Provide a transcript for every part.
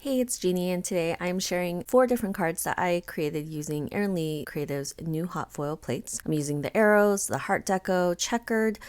Hey, it's Jeannie, and today I'm sharing 4 different cards that I created using Erin Creative's new hot foil plates. I'm using the arrows, the heart deco, checkered,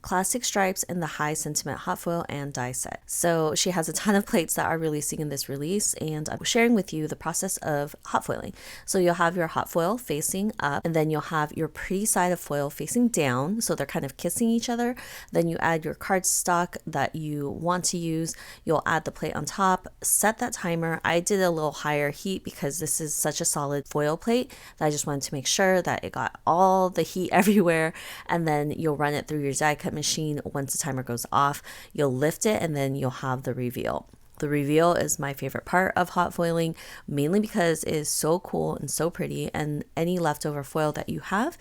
classic stripes, and the high sentiment hot foil and die set. So she has a ton of plates that are releasing in this release, and I'm sharing with you the process of hot foiling. So you'll have your hot foil facing up, and then you'll have your pretty side of foil facing down, so they're kind of kissing each other. Then you add your cardstock that you want to use. You'll add the plate on top, set that timer. I did a little higher heat because this is such a solid foil plate that I just wanted to make sure that it got all the heat everywhere. And then you'll run it through your die cut machine. Once the timer goes off, you'll lift it, and then you'll have the reveal. The reveal is my favorite part of hot foiling, mainly because it is so cool and so pretty, and any leftover foil that you have,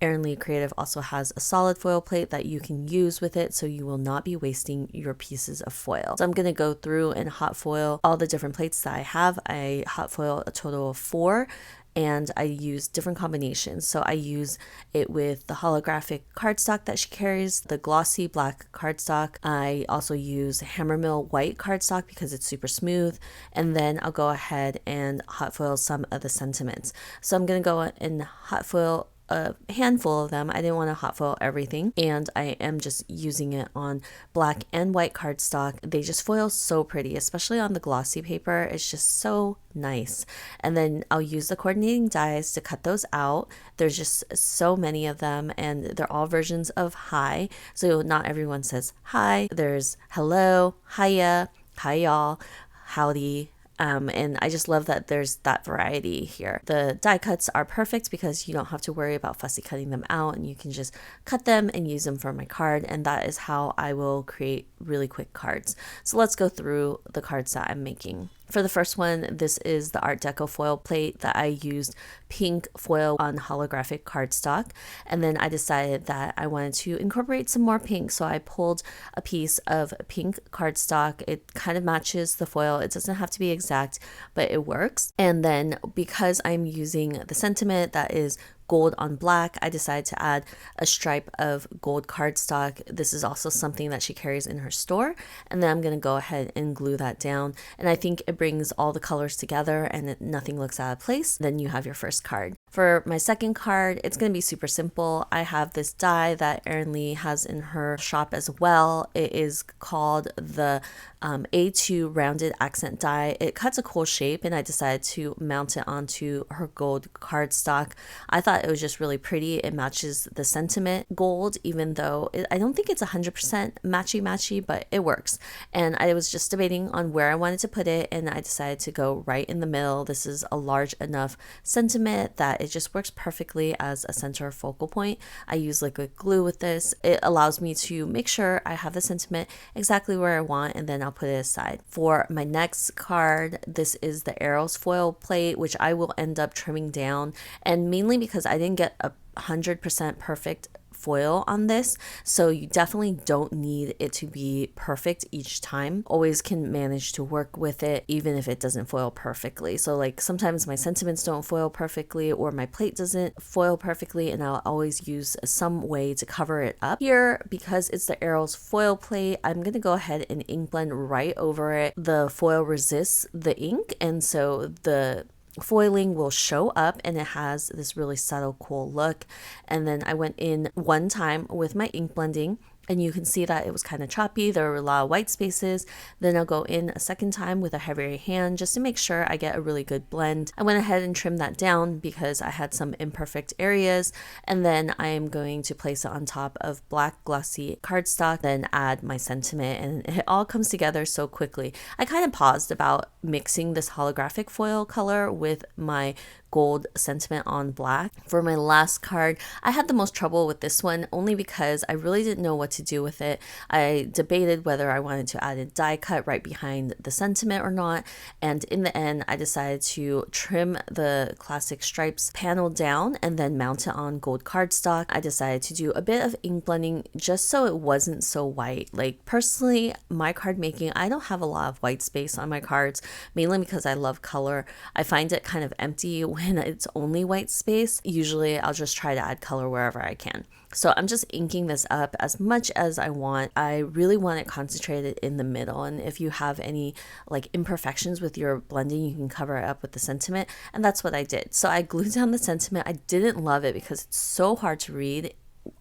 Erin Creative also has a solid foil plate that you can use with it, so you will not be wasting your pieces of foil. So I'm going to go through and hot foil all the different plates that I have. I hot foil a total of 4, and I use different combinations. So I use it with the holographic cardstock that she carries, the glossy black cardstock. I also use hammermill white cardstock because it's super smooth. And then I'll go ahead and hot foil some of the sentiments. So I'm going to go and hot foil a handful of them. I didn't want to hot foil everything, and I am just using it on black and white cardstock. They just foil so pretty, especially on the glossy paper. It's just so nice. And then I'll use the coordinating dies to cut those out. There's just so many of them, and they're all versions of hi, so not everyone says hi. There's hello, hiya, hi y'all, howdy. And I just love that there's that variety here. The die cuts are perfect because you don't have to worry about fussy cutting them out, and you can just cut them and use them for my card. And that is how I will create really quick cards. So let's go through the cards that I'm making. For the first one, this is the Art Deco foil plate that I used pink foil on holographic cardstock. And then I decided that I wanted to incorporate some more pink. So I pulled a piece of pink cardstock. It kind of matches the foil. It doesn't have to be exact, but it works. And then because I'm using the sentiment that is gold on black, I decided to add a stripe of gold cardstock. This is also something that she carries in her store. And then I'm going to go ahead and glue that down. And I think it brings all the colors together and nothing looks out of place. Then you have your first card. For my second card, it's going to be super simple. I have this die that Erin has in her shop as well. It is called the A2 rounded accent die. It cuts a cool shape, and I decided to mount it onto her gold cardstock. I thought it was just really pretty. It matches the sentiment gold, even though I don't think it's 100% matchy, but it works. And I was just debating on where I wanted to put it, and I decided to go right in the middle. This is a large enough sentiment that it just works perfectly as a center focal point. I use liquid glue with this. It allows me to make sure I have the sentiment exactly where I want, and then I'll put it aside. For my next card, this is the Arrows foil plate, which I will end up trimming down, and mainly because I didn't get 100% perfect foil on this, so you definitely don't need it to be perfect each time. Always can manage to work with it even if it doesn't foil perfectly. So like sometimes my sentiments don't foil perfectly, or my plate doesn't foil perfectly, and I'll always use some way to cover it up. Here, because it's the Arrows foil plate, I'm going to go ahead and ink blend right over it. The foil resists the ink, and so the foiling will show up, and it has this really subtle cool look. And then I went in one time with my ink blending, and you can see that it was kind of choppy. There were a lot of white spaces. Then I'll go in a second time with a heavier hand just to make sure I get a really good blend. I went ahead and trimmed that down because I had some imperfect areas. And then I am going to place it on top of black glossy cardstock, then add my sentiment, and it all comes together so quickly. I kind of paused about mixing this holographic foil color with my gold sentiment on black. For my last card, I had the most trouble with this one only because I really didn't know what to do with it. I debated whether I wanted to add a die cut right behind the sentiment or not, and in the end I decided to trim the classic stripes panel down and then mount it on gold cardstock. I decided to do a bit of ink blending just so it wasn't so white. Like personally, my card making, I don't have a lot of white space on my cards, mainly because I love color. I find it kind of empty when when it's only white space, usually I'll just try to add color wherever I can. So I'm just inking this up as much as I want. I really want it concentrated in the middle. And if you have any like imperfections with your blending, you can cover it up with the sentiment. And that's what I did. So I glued down the sentiment. I didn't love it because it's so hard to read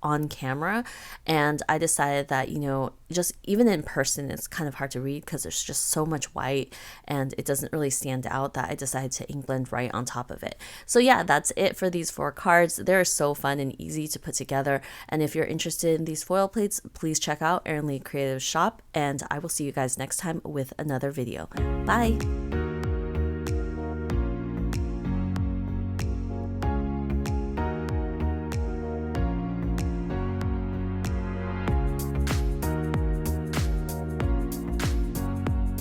on camera, and I decided that, you know, just even in person it's kind of hard to read because there's just so much white and it doesn't really stand out, that I decided to ink blend right on top of it. So yeah, that's it for these 4 cards. They're so fun and easy to put together, and if you're interested in these foil plates, please check out Erin Lee Creative Shop, and I will see you guys next time with another video. Bye.